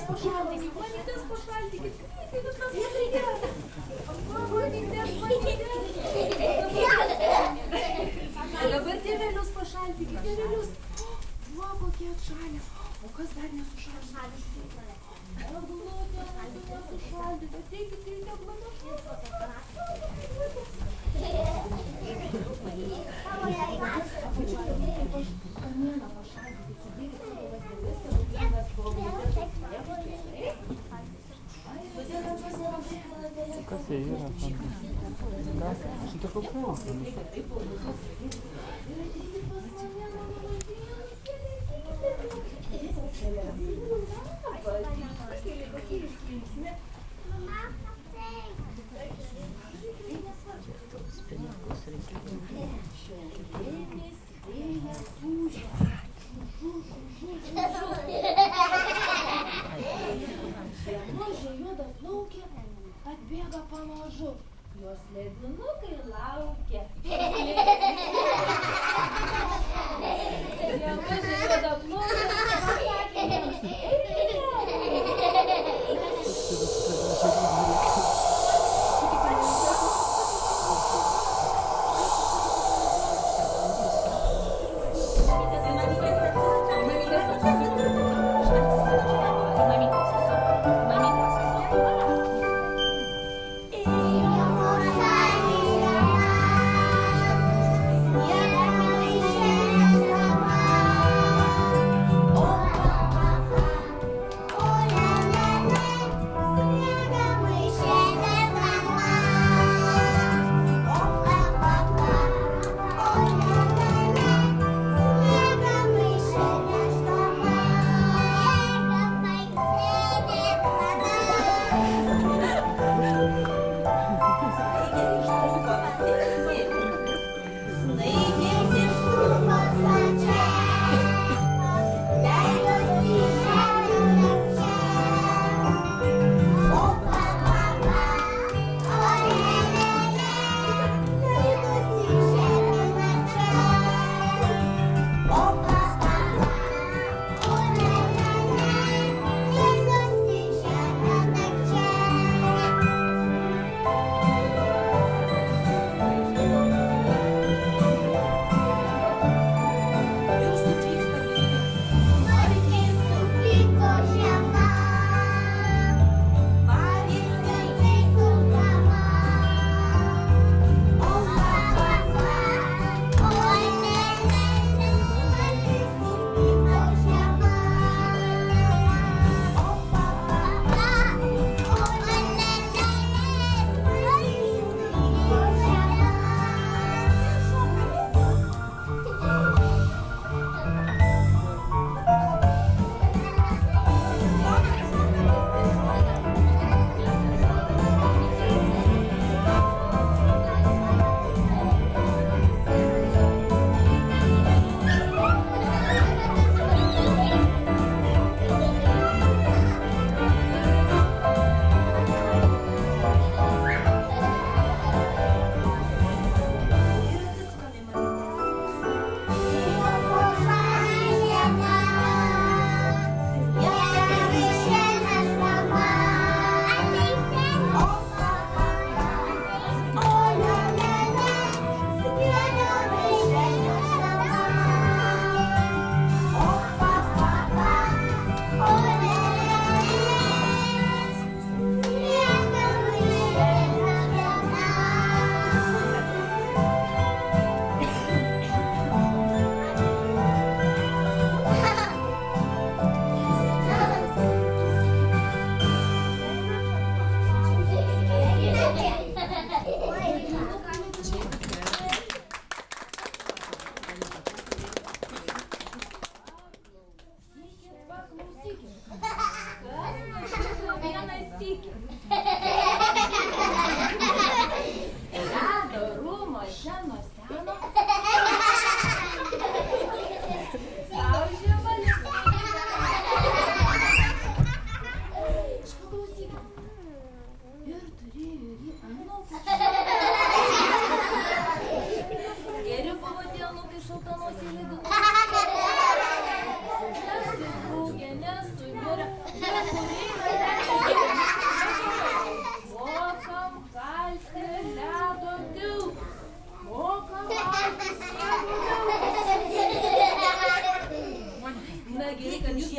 pašaldykit, mamytės pašaldykit, greitai visas pašaldykit. Mamytės pašaldykit. Dabar tėvelius pašaldykit, tėvelius. Va, kokie atšalę. O kas dar nesušaldė? Eglutė nesušaldė, ateikit, eglutė Kas jie yra? Šitą paklausą. Mažai juoda plaukė, atbėga pamažu. Jos ledinukai laukia. Mažai juoda plaukė, pasakė jiems,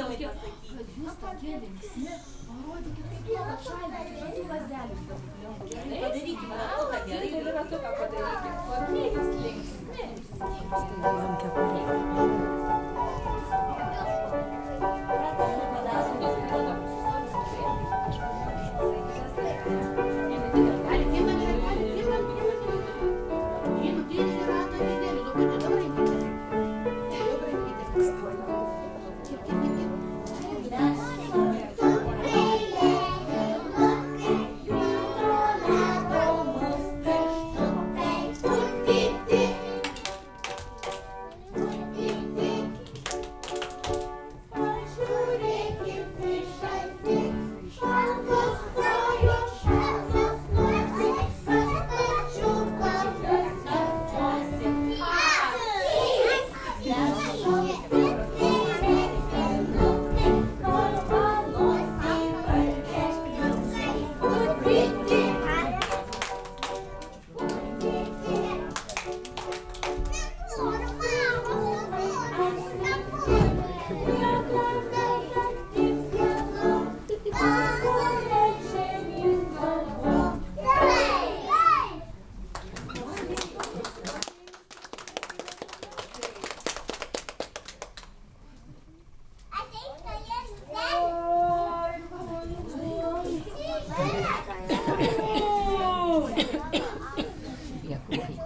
tokie, kad jūs tokie linksmi, parodykit, kaip duoda šaldyti, žodžiu, lazdelius stebuklingus. Padarykime ratuką gerai. Taip, ratuką padarykim. Kokie jūs linksmi.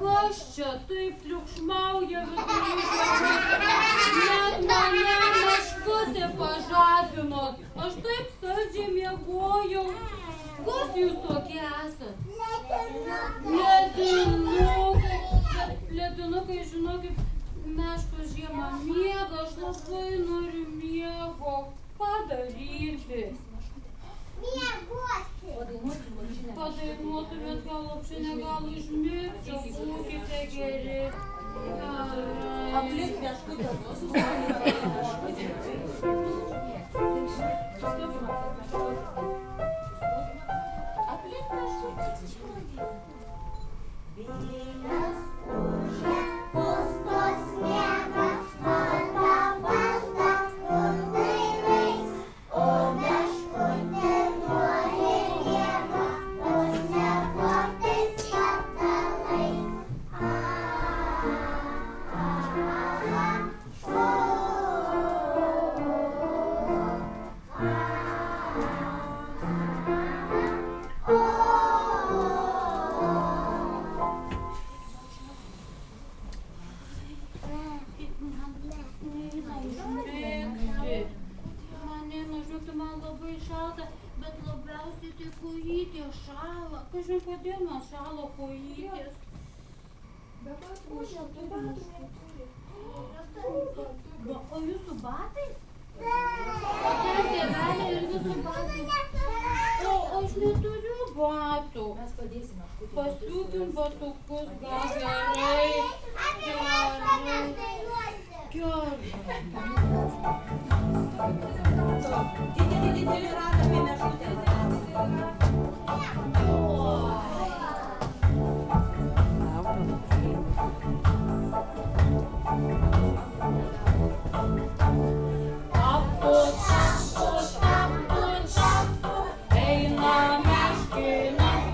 Kas čia taip triukšmauja vidury žemės? Net mane meškutė pažadinot. Aš taip saldžiai miegojau. Kas jūs tokie esat? Ledinukai. Ledinukai, žinokit, meškos žiemą miega, aš labai noriu miego. Ką daryti? Padainuotumėt gal lopšinę, gal užmigčiau, būkite geri. Aplink meškutę Kažin kodėl man šalo kojytės. O jūsų batai? Ten tėvelė ir jūsų batai. O aš neturiu batų. Mes padėsime. Pasiūkim batukus, gal gerai. Eina meškinas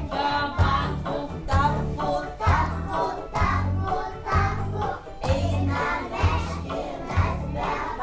be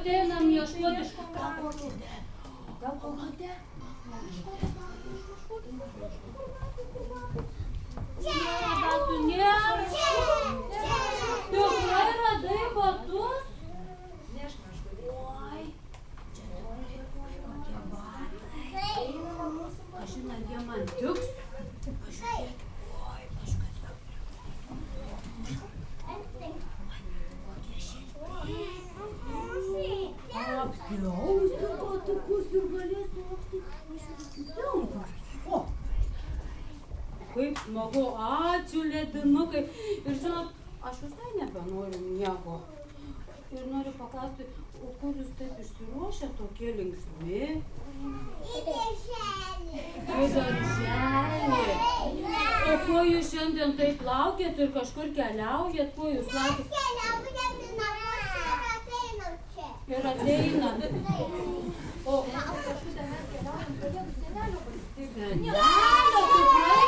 ateinam ieškoti. Gal kokią? Gal kokią? Nėra batų, nėra. Tikrai radai batus? Oi, čia tokie kokie batai. Kažin, ar jie man tiks? Pažiūrėk. Oi, kažkas. Apsiausiu batukus ir galėsiu apsiausiu. O, Kaip smagu, ačiū ledinukai. Ir žinot, aš visai nebenoriu nieko. Ir noriu paklausti, o kur jūs taip išsiruošę tokie linksmi? Į darželį. Į darželį. O ko jūs šiandien taip laukėt ir kažkur keliaujat? Ko jūs laukėt? Keliaujam į namus ir ateinam čia. Ir ateinat. O kažkada mes keliaujam, pradėjom senelio pasitikti. senelio tikrai?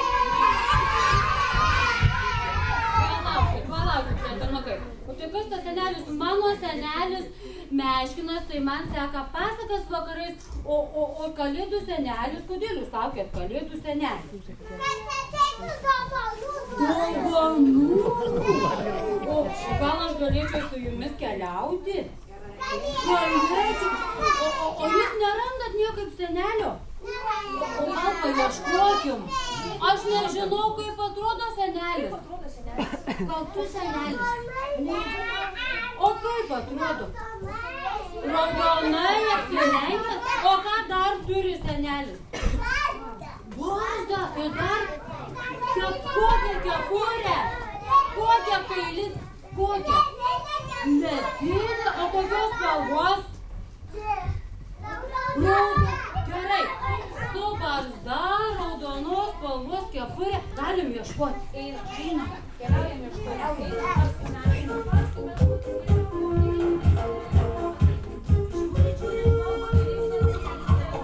Palaukit, ledinukai. O tai kas tas senelis? Mano senelis Meškinas, tai man seka pasakas vakarais, o kalėdų senelis, kodėl jūs laukiat kalėdų senelis? Kad ateitų dovanų. Dovanų! O gal aš galėčiau su jumis keliauti? Galėčiau. O jūs nerandat niekaip senelio? O gal paieškokim? Aš nežinau, kaip atrodo senelis. Gal tu senelis? O kaip atrodo? Raudonai apsilenkęs? O ką dar turi senelis? Barzdą ir dar kokią kepurę? Kokią kailin? Kokią? Medinę? O kokios spalvos? Gerai. Su barzda, raudonos spalvos kepurė. Galim ieškoti. Einam. Keliaujam ieškoti.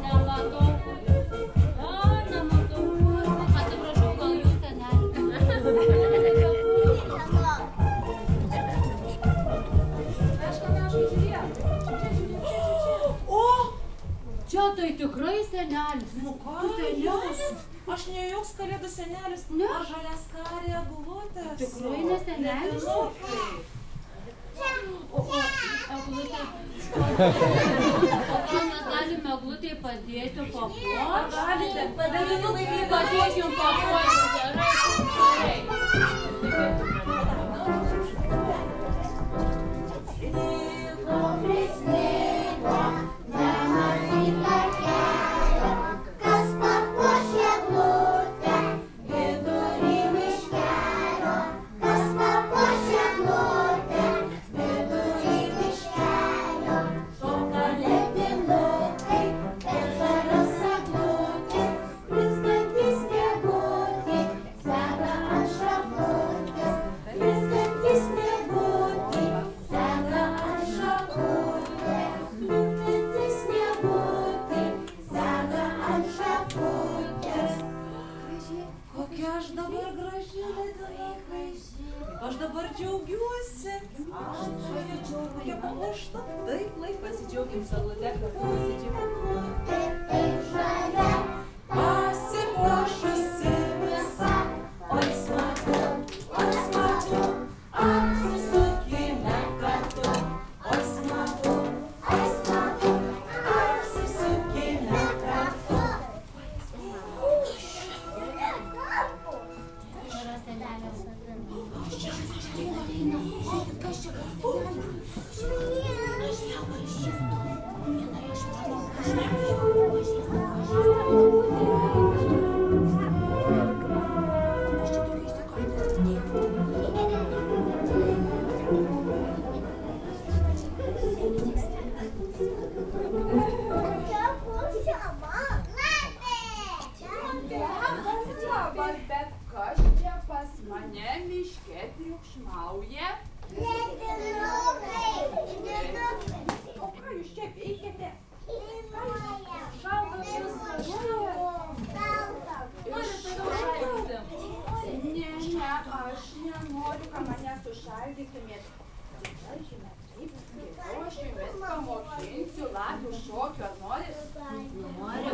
Nematau. Nematau. Atsiprašau, gal jūs senelis? O! Čia tai tikrai senelis. Nu ką, Tu senelis. aš ne joks kalėdų senelis, Ne? ar žaliaskarė eglutės. Tikrai ne senelis? O eglutė. O gal mes galime eglutėj padėti papuošti? Galite, padaryti laimingą. Padėkim papuošti. Gerai. Kas papuošė eglutę vidury miškelio? Kas papuošė eglutę vidury miškelio? Šoka ledinukai, ežeras eglutės, blizgantys sniegukai, sega ant šakutės. Blizgantys sniegukai, sega ant šakutės. Blizgantys sniegukai, sega ant šakutės. Kokia aš dabar graži, ledinukai. Aš dabar džiaugiuosi. Aš čia kokia papuošta. Taip, laik pasidžiaugim saulute, kad pasidžiaugim. Tai žalia, Pasipuošusi visa, oi smagu, apsisukime kartu. Oi smagu, apsisukime kartu. kokia pusiama lapė. Bet kas čia pas mane miške triukšmauja? Ledinukai, O ką jūs čia veikiate? dainuojam. šlapių šokio, nori? Noriu.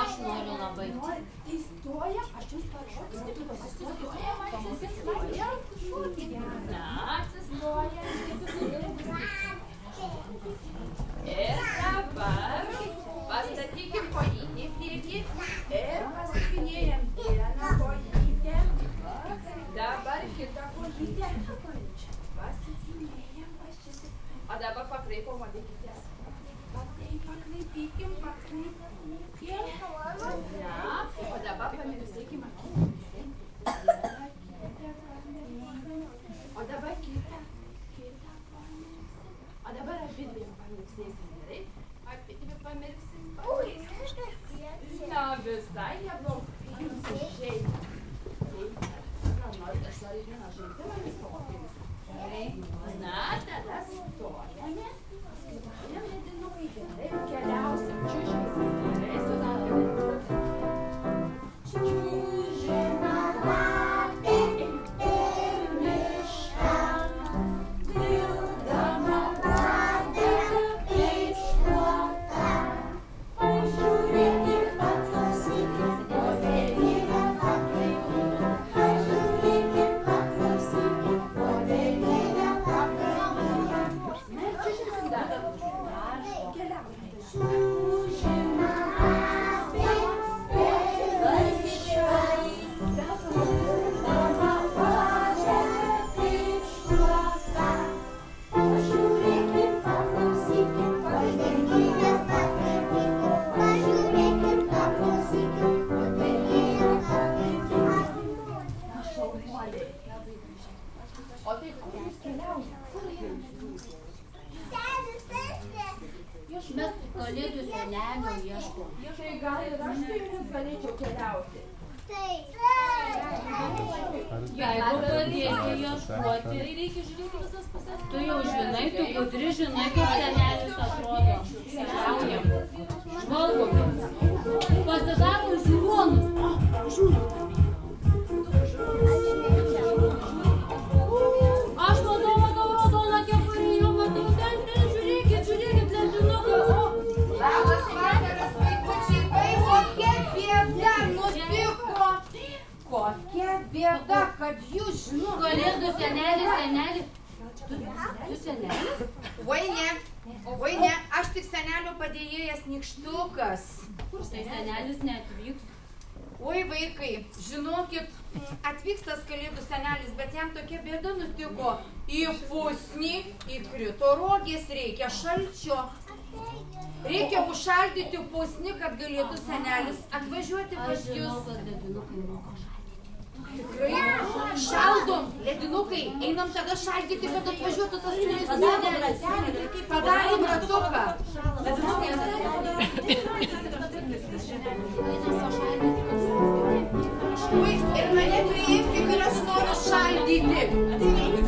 Aš noriu labai. Tai stojam, aš jums parodžiu, pasistojam, šokime. Na, atsistojam. Ir dabar pastatykim kojytę į priekį ir pasukinėjam vieną kojytę. Dabar kitą kojytę. Pasisinėjam, o dabar pakraipom odėkytės. Pakraipykim. Na, o dabar pamėgsėkim akį. O dabar kitą. O dabar abidvi pamėgsėsim, gerai? Abidvi pamėgsim. Na, visai neblogai. Jums išeina. Norite svarį vieną žaidimą visokiais. Na, tada stojame. Skaičiuojam ledinukai, gerai, keliausim. Čiužėsim, gerai, sudarėm. Čiužėme lapė ir mišką. Pildama pradėką peištuotą. Pažiūrėkit, paklausykit, kodėlynę paklaikykit. Pažiūrėkit, paklausykit, kodėlynę paklaikykit. Na, čiužėsim dar. Keliaujam. Čiužėme lapė ir mišką. Pildama pradėką peištuotą. Pažiūrėkit, paklausykit, kodėlynę paklaikykit. Pažiūrėkit, paklausykit, kodėlynę paklaikykit. Šaunuoliai. O tai kur jūs keliaujate? Mes kalėdų senelio ieškom. Tai gal ir aš su jumis galėčiau keliauti. Jeigu pradėsi ieškoti, tai reikia žiūrėti visas puses. Tu jau žinai, tu gudri žinai, kaip senelis atrodo. Keliaujam. Žvalgomės. Pasidarom žiūronus. Aš matau raudoną kepurę, jau matau ten, žiūrėkit, ledinukai. Labas vakaras, vaikučiai, kokia bėda nutiko? Kokia bėda, kad jūs žinote? Kalėdų senelis. Tu senelis? Oi ne, aš tik senelio padėjėjas nykštukas. Kur tai senelis neatvyks? Oi vaikai, žinokit, atvyks tas kalėdų senelis, bet jam tokia bėda nutiko. Į pusnį įkrito rogės, reikia šalčio. Reikia užšaldyti pusnį, kad galėtų senelis atvažiuoti pas Aš žinau, jūs. kad ledinukai moka šaldyti. Tikrai šaldom, ledinukai, einam tada šaldyti, kad atvažiuotų tas senelis. Padarėm ratuką. Ledinukai, Ui, ir mane priimkit, ir aš noriu šaldyti.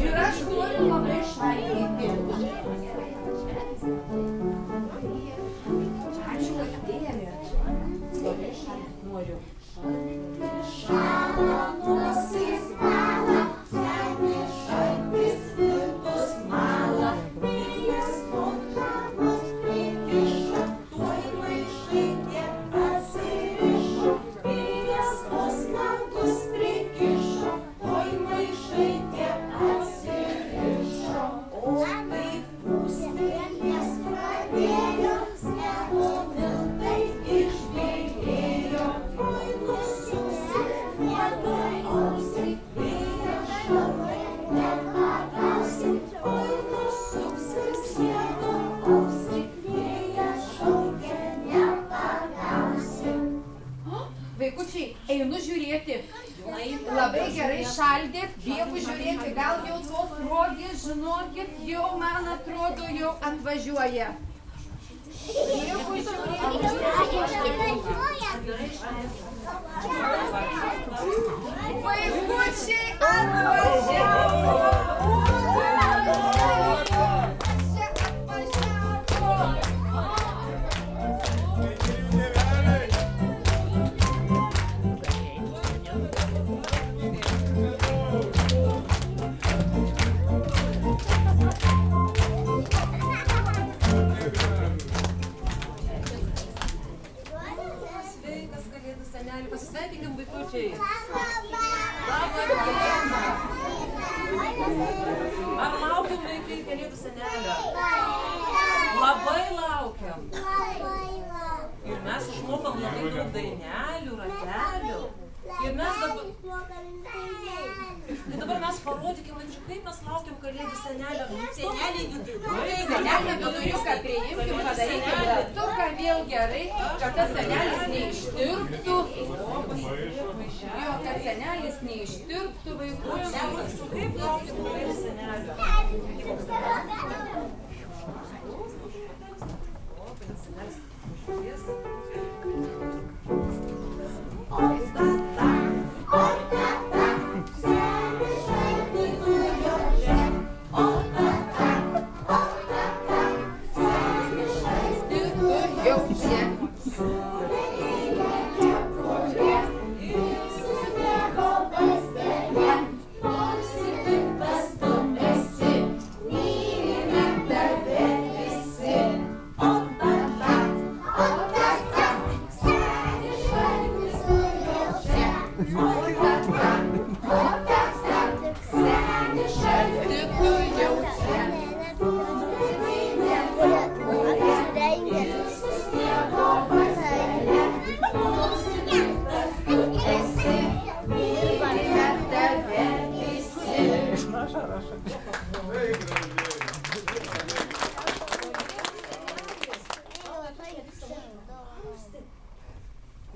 Ir aš noriu labai šaldyti. Ačiū, kad atėjome. Labai šaldyti noriu. Šalo nosis bala, senis šaltis vilkus mala. Vėjas monžavus prikišo, tuoj maišai tie atsirišo. Vėjas tos nagus prikišo, tuoj maišai tie atsirišo. O kaip pusvelės pradėjo, sniego miltai išbėgėjo. Oi nusiusi, nieko ausi, vėjas šaltai nepagausi. Oi nusuksi, sniego ausi, vėjas šaukia nepagausi. Vaikučiai, einu žiūrėti. Labai gerai šaldėt, bėgu žiūrėti, gal jau tos rogės, žinokit, jau man atrodo, jau atvažiuoja. Bėgu žiūrėti. Vaikučiai atvažiavo. Čia atvažiavo. Pasveikinkim vaikučiai. Labą dieną. Ar laukiam vaikai Kalėdų senelio? Labai laukiam. Ir mes išmokom labai daug dainelių, ratelių. Ir mes dabar mes parodykim, kaip mes laukiam Kalėdų senelio. Senelio viduriuką priimkim, padarykim ratuką vėl gerai, kad tas senelis neištirptų. Jo, kad senelis neištirptų vaikučiams. Kaip laukiam Kalėdų senelio?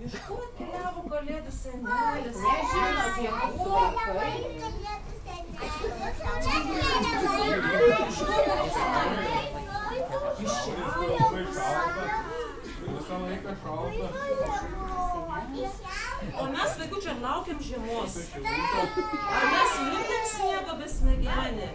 Iš kur atkeliavo Kalėdų senelis? Nežino, tie mūsų vaikai. O mes vaikučiai laukiam žiemos. Ar mes lipdėm sniegą be smegenį?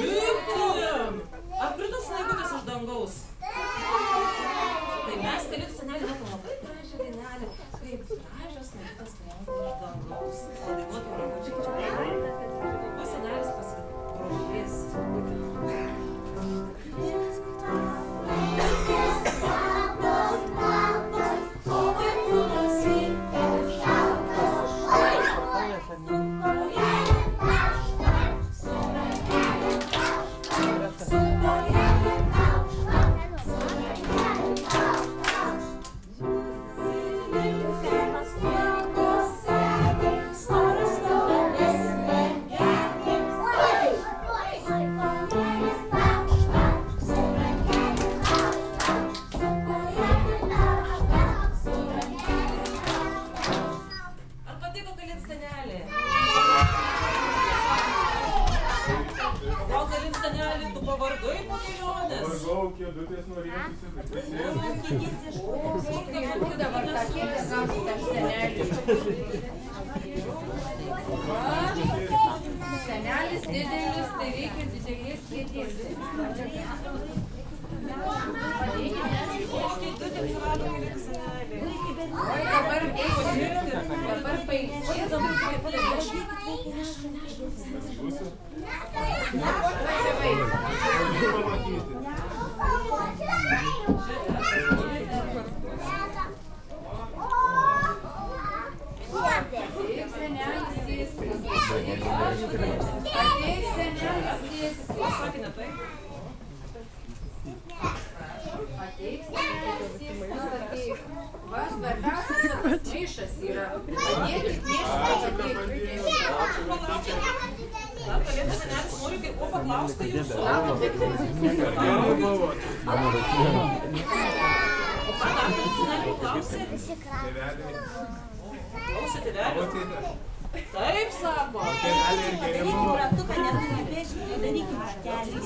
Lipdėm! Ar krito snaigutis iš dangaus? Tai mes Kalėdų senelį matom labai gražią dainelę. Kaip gražios snaigutis krenta iš dangaus. Padainuokim vaikučiai. O senelis pasigrožės. Senelis didelis, tai reikia didelės kėdės. Oi, dabar pailsės. Va, svarbiausias maišas yra. Padėk išpiešti. Kalėdų senelis nori kai ko paklausti jūsų. O ką dar senelį paklausė? Klausė tėvelio? Taip, sako. Darykim ratuką, nesugebėsim, darykim štelį.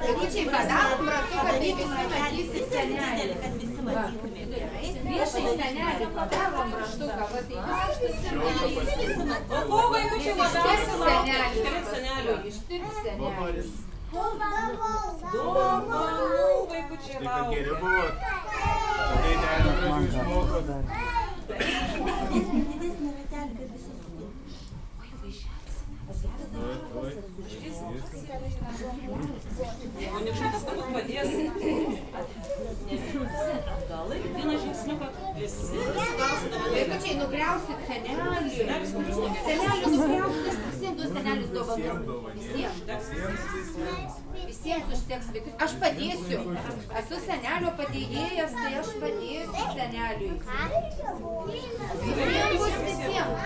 Daryčiai, padarom ratuką, tai visi matysit senelį. Kad visi matytume gerai. Priešai senelį padarom ratuką, va tai visi O ko vaikučiai labiausiai laukia? Ištirp senelio. Ištirp senelis. Dovanų vaikučiai Tai kad laukia. geri buvot. Tai dalį gražių išmokot. Didesnį ratelį, kad visi sutilptų. Oi, vaišelis. O nykštis turbūt padės. Gal ir vieną žingsniuką. Visi gausite. Vaikučiai, nugriausit senelį. Senelį nugriausit, visiems duos senelis dovanų. Visiems užteks vaikus. Aš padėsiu. Esu senelio padėjėjas, tai aš padėsiu seneliui. Visiems bus visiems.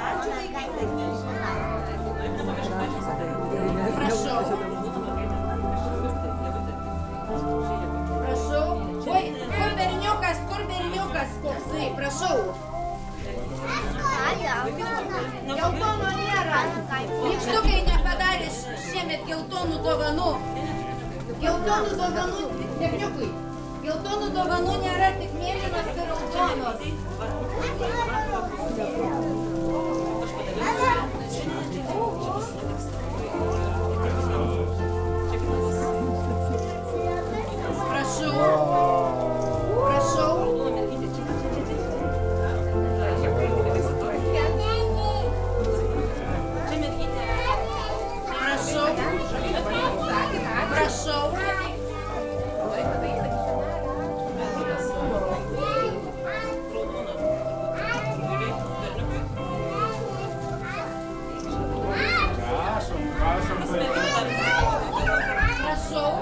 Ačiū vaikai. Prašau. Prašau. Oi, kur berniukas, koksai, prašau. Geltono nėra. Nykštukai nepadarė šiemet geltonų dovanų. Geltonų dovanų, berniukui. Geltonų dovanų nėra, tik mėlynos ir raudonos. Prašau. Prašau. Prašau.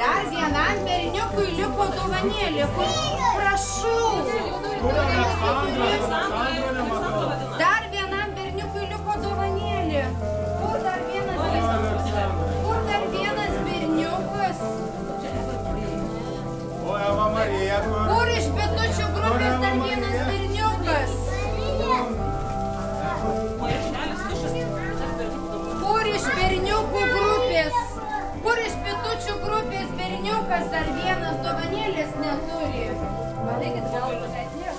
Dar vienam berniukui liko dovanėlė. Prašau. Dar vienam berniukui liko dovanėlė. Kur dar vienas berniukas? Kur iš bitučių grupės dar vienas berniukas? Kur iš berniukų grupės? Kur iš bitučių grupės berniukas dar vienas dovanėlės neturi? Manykit, gal atėjo?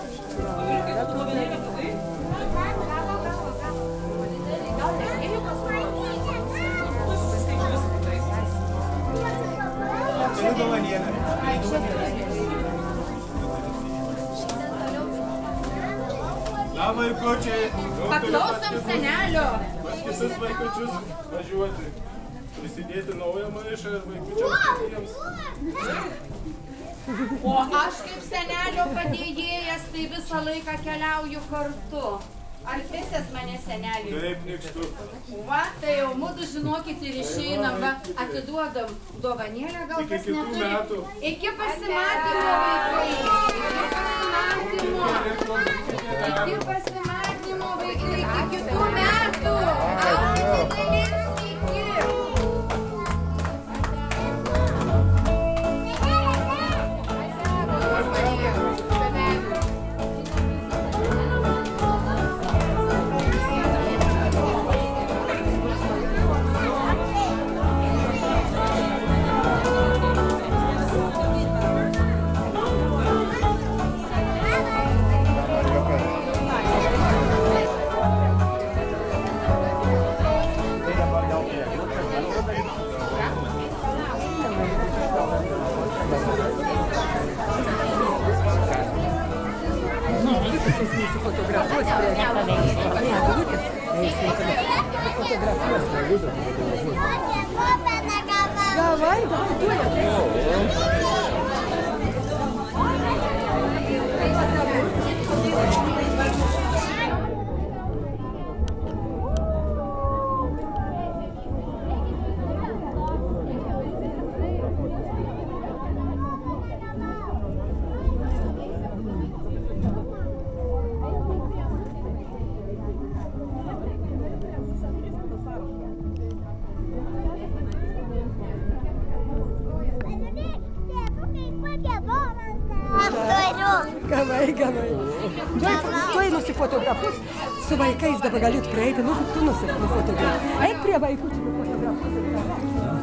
Na, vaikučiai. Paklausom senelio. Pas visus vaikučius važiuoti. Prisidėti naują maišą ir vaikučiams. O aš kaip senelio padėjėjas, tai visą laiką keliauju kartu. Ar kviesis mane seneliui? Taip, nykštu. Va, tai jau mudu žinokit ir išeinam, va, atiduodam dovanėlę, gal kas neturi. Iki pasimatymo, vaikai. Iki pasimatymo, vaikai. Iki kitų metų. Aukite didelims iki. Давай, Gavai. Tuoj nusifotografuos su vaikais, dabar galit prieiti, tu nusifotografuos. Eik prie vaikų, nusifotografuos.